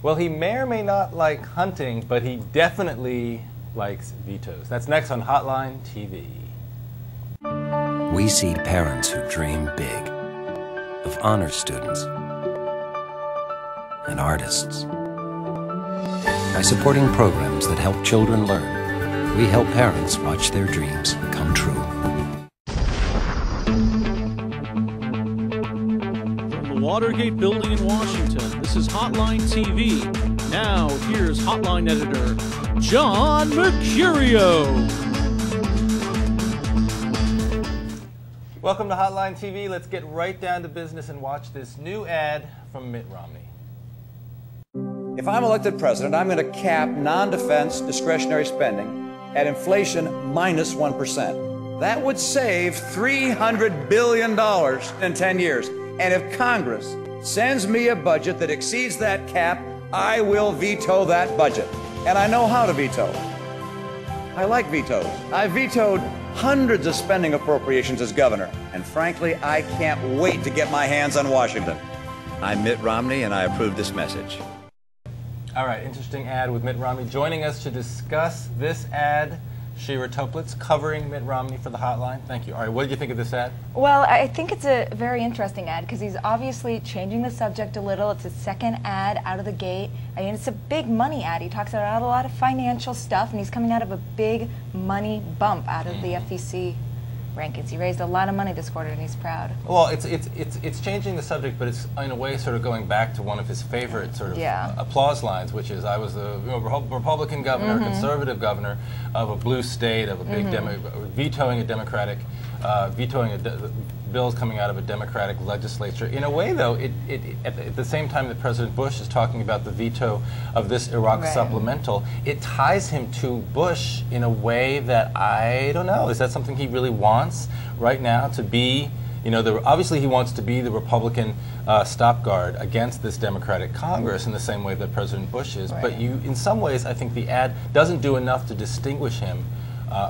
Well, he may or may not like hunting, but he definitely likes vetoes. That's next on Hotline TV. We see parents who dream big, of honor students and artists. By supporting programs that help children learn, we help parents watch their dreams come true. From the Watergate Building in Washington, this is Hotline TV. Now, here's Hotline editor John Mercurio. Welcome to Hotline TV. Let's get right down to business and watch this new ad from Mitt Romney. If I'm elected president, I'm going to cap non-defense discretionary spending at inflation minus 1%. That would save $300 billion in 10 years. And if Congress sends me a budget that exceeds that cap, I will veto that budget. And I know how to veto. I like vetoes. I vetoed hundreds of spending appropriations as governor. And frankly, I can't wait to get my hands on Washington. I'm Mitt Romney, and I approve this message. All right, interesting ad with Mitt Romney. Joining us to discuss this ad, Shira Toplitz, covering Mitt Romney for the Hotline. Thank you. All right, what did you think of this ad? Well, I think it's a very interesting ad because he's obviously changing the subject a little. It's his second ad out of the gate. I mean, it's a big money ad. He talks about a lot of financial stuff, and he's coming out of a big money bump out of the FEC rankings. He raised a lot of money this quarter, and he's proud. Well, it's changing the subject, but it's in a way sort of going back to one of his favorite sort of applause lines, which is, I was the Republican governor, conservative governor of a blue state, of a big vetoing a Democratic, bills coming out of a Democratic legislature. In a way, though, at the same time that President Bush is talking about the veto of this Iraq supplemental, it ties him to Bush in a way that I don't know. Is that something he really wants right now to be? You know, obviously he wants to be the Republican stop guard against this Democratic Congress in the same way that President Bush is. But in some ways, I think the ad doesn't do enough to distinguish him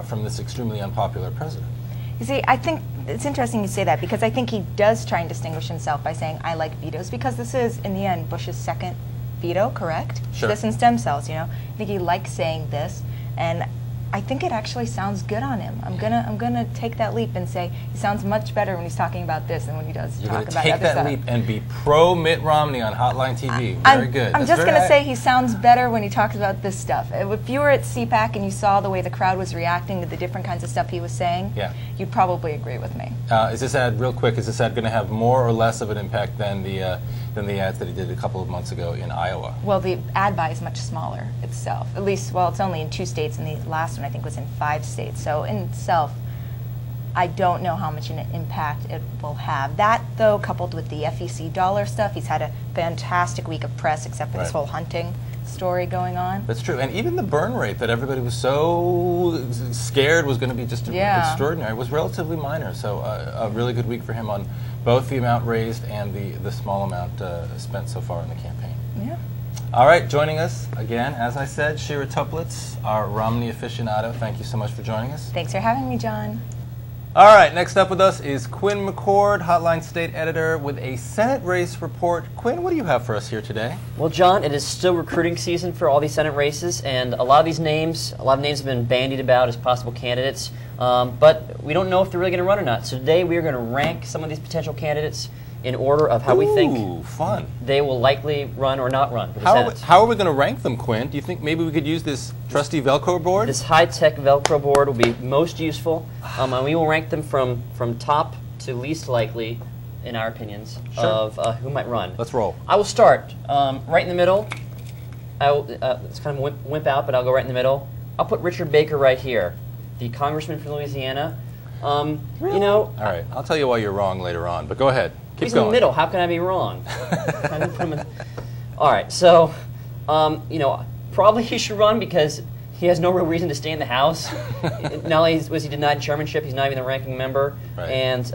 from this extremely unpopular president. You see, I think it's interesting you say that because I think he does try and distinguish himself by saying, I like vetoes, because this is, in the end, Bush's second veto, correct? Sure. This and stem cells, you know. I think he likes saying this, and I think it actually sounds good on him. I'm gonna take that leap and say he sounds much better when he's talking about this than when he does talk about other stuff. You're gonna take that leap and be pro Mitt Romney on Hotline TV. Very good. I'm just gonna say he sounds better when he talks about this stuff. If you were at CPAC and you saw the way the crowd was reacting to the different kinds of stuff he was saying, you'd probably agree with me. Is this ad, real quick, is this ad going to have more or less of an impact than the ads that he did a couple of months ago in Iowa? Well, the ad buy is much smaller itself. At least, well, it's only in 2 states, and the last one I think was in 5 states. So in itself, I don't know how much an impact it will have. That, though, coupled with the FEC dollar stuff, he's had a fantastic week of press, except for this whole hunting story going on. That's true. And even the burn rate that everybody was so scared was going to be just extraordinary was relatively minor. So a really good week for him on both the amount raised and the small amount spent so far in the campaign. Yeah. All right, joining us again, as I said, Shira Toplitz, our Romney aficionado. Thank you so much for joining us. Thanks for having me, John. All right, next up with us is Quinn McCord, Hotline State Editor, with a Senate race report. Quinn, what do you have for us here today? Well, John, it is still recruiting season for all these Senate races, and a lot of names have been bandied about as possible candidates, but we don't know if they're really going to run or not. So today we are going to rank some of these potential candidates in order of how we think they will likely run or not run for the Senate. How are we going to rank them, Quinn? Do you think maybe we could use this trusty Velcro board? This high-tech Velcro board will be most useful, and we will rank them from top to least likely, in our opinions, of who might run. Let's roll. I will start right in the middle. It's kind of wimp out, but I'll go right in the middle. I'll put Richard Baker right here, the congressman from Louisiana. You know, all right, I'll tell you why you're wrong later on, but go ahead. Keep He's going. in the middle. How can I be wrong? All right, so you know, probably he should run because he has no real reason to stay in the House. Not only was he denied chairmanship, he's not even the ranking member. And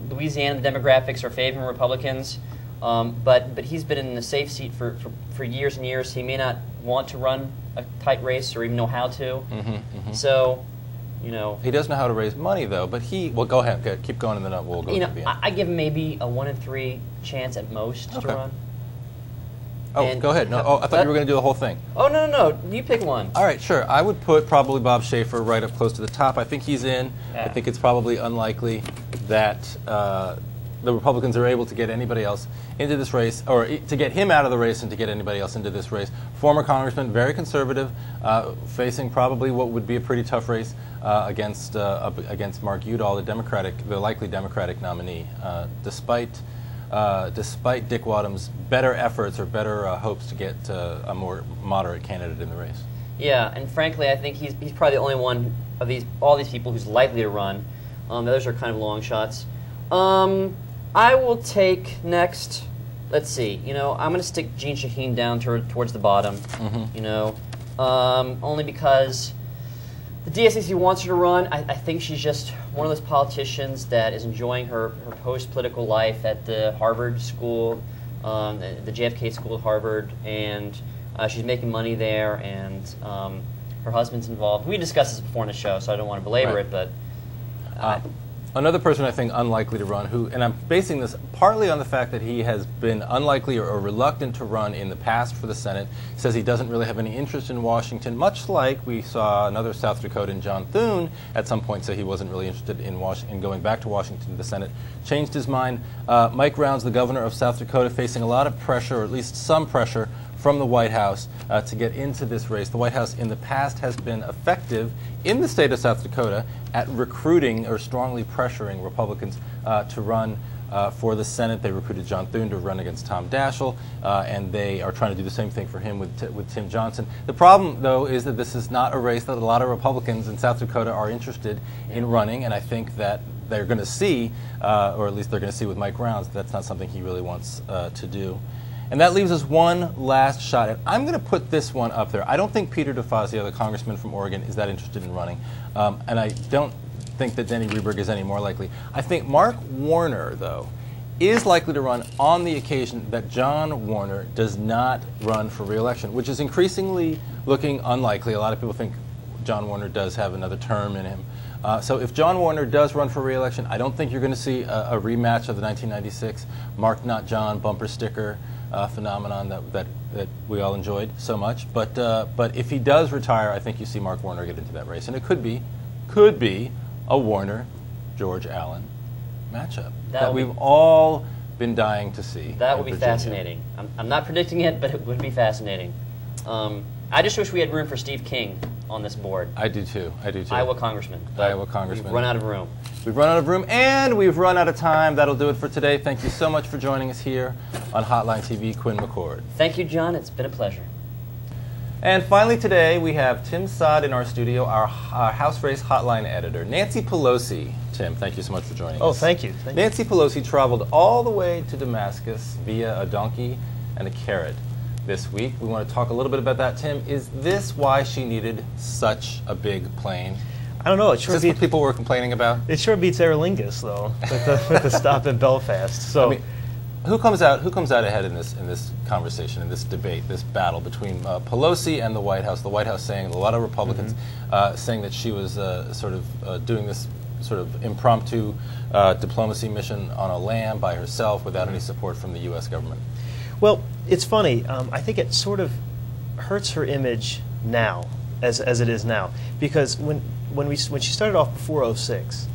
Louisiana, the demographics are favoring Republicans. But he's been in the safe seat for years and years. He may not want to run a tight race or even know how to. So, you know, he does know how to raise money, though. But well, go ahead, keep going, and then we'll go. You know, I give him maybe a 1 in 3 chance at most to run. Oh, go ahead. No, I thought you were going to do the whole thing. Oh, no, no, no. You pick one. All right, sure. I would put probably Bob Schaefer right up close to the top. I think he's in. Yeah. I think it's probably unlikely that the Republicans are able to get anybody else into this race, or to get him out of the race and to get anybody else into this race. Former congressman, very conservative, facing probably what would be a pretty tough race against Mark Udall, the likely Democratic nominee, despite Dick Wadham's better efforts or better hopes to get a more moderate candidate in the race. Yeah, and frankly, I think he's probably the only one of all these people who's likely to run. The others are kind of long shots. I will take next. Let's see. I'm going to stick Jean Shaheen down towards the bottom. Only because the DSCC wants her to run. I think she's just one of those politicians that is enjoying her post-political life at the Harvard School, the JFK School at Harvard, and she's making money there, and her husband's involved. We discussed this before in the show, so I don't want to belabor it, but... Another person I think unlikely to run, and I'm basing this partly on the fact that he has been unlikely or reluctant to run in the past for the Senate, says he doesn't really have any interest in Washington, much like we saw another South Dakotan, John Thune, at some point say he wasn't really interested in going back to Washington to the Senate, changed his mind. Mike Rounds, the governor of South Dakota, facing a lot of pressure, or at least some pressure, from the White House to get into this race. The White House in the past has been effective in the state of South Dakota at recruiting or strongly pressuring Republicans to run for the Senate. They recruited John Thune to run against Tom Daschle, and they are trying to do the same thing for him with Tim Johnson. The problem, though, is that this is not a race that a lot of Republicans in South Dakota are interested in running, and I think that they're going to see, or at least they're going to see with Mike Rounds, that's not something he really wants to do. And that leaves us one last shot. And I'm going to put this one up there. I don't think Peter DeFazio, the congressman from Oregon, is that interested in running. And I don't think that Denny Rehberg is any more likely. I think Mark Warner, though, is likely to run on the occasion that John Warner does not run for re-election, which is increasingly looking unlikely. A lot of people think John Warner does have another term in him. So if John Warner does run for re-election, I don't think you're going to see a rematch of the 1996 Mark Not John bumper sticker phenomenon that we all enjoyed so much. But if he does retire, I think you see Mark Warner get into that race, and it could be a Warner-George Allen matchup that we've all been dying to see. That would be fascinating. I'm not predicting it, but it would be fascinating. I just wish we had room for Steve King on this board. I do too. Iowa congressman. We've run out of room. We've run out of room, and we've run out of time. That'll do it for today. Thank you so much for joining us here on Hotline TV. Quinn McCord. Thank you, John. It's been a pleasure. And finally today, we have Tim Sod in our studio, our House Race Hotline editor. Nancy Pelosi. Tim, thank you so much for joining us. Oh, thank you. Nancy Pelosi traveled all the way to Damascus via a donkey and a carrot this week. We want to talk a little bit about that. Tim, is this why she needed such a big plane? I don't know. It sure is this what people were complaining about? It sure beats Aer Lingus, though, with the stop in Belfast. So, I mean, who comes out ahead in this conversation, in this debate, this battle between Pelosi and the White House? The White House saying, a lot of Republicans saying that she was doing this sort of impromptu diplomacy mission on a lam by herself without any support from the U.S. government. Well, it's funny. I think it sort of hurts her image now, as it is now, because when she started off before 2006,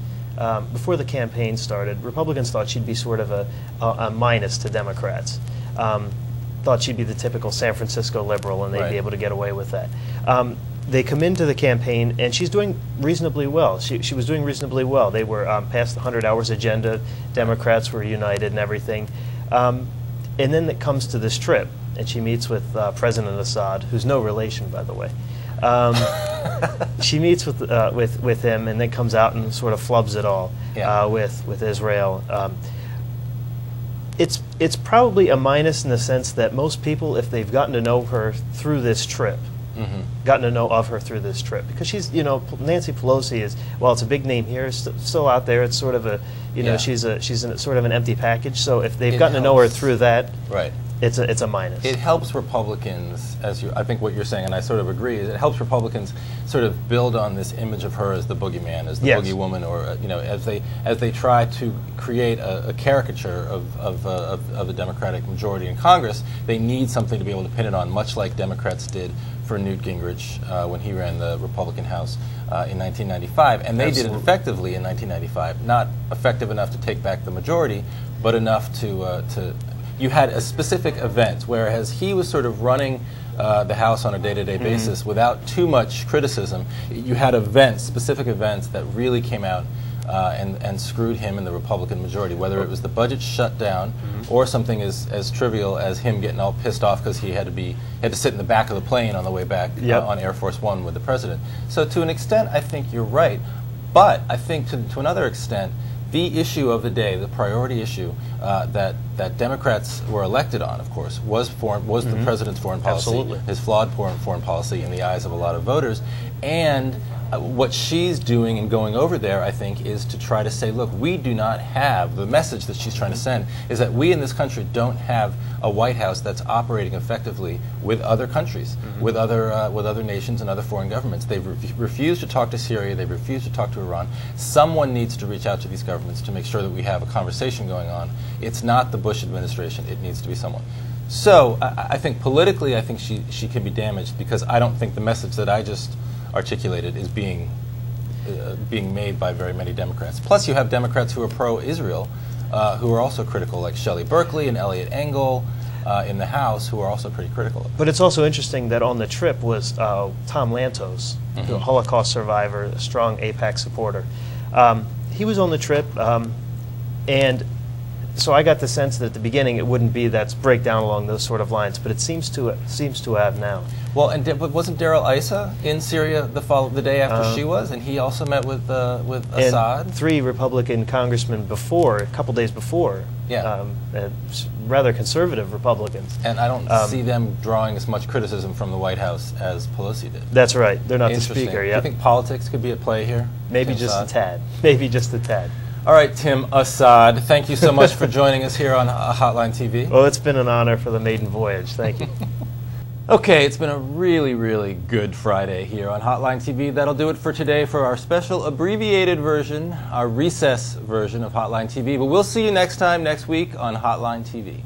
before the campaign started, Republicans thought she'd be sort of a minus to Democrats. Thought she'd be the typical San Francisco liberal, and they'd be able to get away with that. They come into the campaign, and she's doing reasonably well. She was doing reasonably well. They were past the 100 hours agenda. Democrats were united and everything. And then it comes to this trip, and she meets with President Assad, who's no relation, by the way. She meets with him, and then comes out and sort of flubs it all with Israel. It's probably a minus in the sense that most people, if they've gotten to know her through this trip, because she's, Nancy Pelosi is, while it's a big name here, still out there. It's sort of a, she's sort of an empty package. So if they've gotten to know her through that, it's a minus. It helps Republicans, I think what you're saying, and I sort of agree, is it helps Republicans sort of build on this image of her as the boogeyman, as the boogie woman, or as they try to create a caricature of a Democratic majority in Congress. They need something to be able to pin it on, much like Democrats did for Newt Gingrich when he ran the Republican House in 1995, and they did it effectively in 1995. Not effective enough to take back the majority, but enough to you had a specific event, whereas he was sort of running the House on a day-to-day basis without too much criticism. You had events, specific events, that really came out and screwed him in the Republican majority, whether it was the budget shutdown or something as trivial as him getting all pissed off because he had to sit in the back of the plane on the way back on Air Force One with the president. So to an extent, I think you're right. But I think to another extent, the issue of the day, the priority issue that Democrats were elected on, of course, was the president's foreign policy, his flawed foreign policy in the eyes of a lot of voters. And what she's doing and going over there, I think, is to try to say, look, we do not have, the message that she's trying to send is that we in this country don't have a White House that's operating effectively with other countries, with other nations and other foreign governments. They've refused to talk to Syria, they've refused to talk to Iran. Someone needs to reach out to these governments to make sure that we have a conversation going on. It's not the Bush administration, it needs to be someone. So I think politically, I think she can be damaged, because I don't think the message that I just articulated is being made by very many Democrats. Plus, you have Democrats who are pro-Israel, who are also critical, like Shelley Berkeley and Eliot Engel in the House, who are also pretty critical. But it's also interesting that on the trip was Tom Lantos, the Holocaust survivor, a strong AIPAC supporter. He was on the trip, and so I got the sense that at the beginning it wouldn't be that breakdown along those sort of lines, but it seems to have now. Well, and wasn't Darrell Issa in Syria the day after she was, and he also met with Assad? And 3 Republican congressmen before, a couple days before, rather conservative Republicans. And I don't see them drawing as much criticism from the White House as Pelosi did. That's right. They're not the speaker. Do you think politics could be at play here? Maybe just a tad. Maybe just a tad. All right, Tim Assad, thank you so much for joining us here on Hotline TV. Well, it's been an honor for the maiden voyage. Thank you. Okay, it's been a really, really good Friday here on Hotline TV. That'll do it for today for our special abbreviated version, our recess version of Hotline TV. But we'll see you next time, next week on Hotline TV.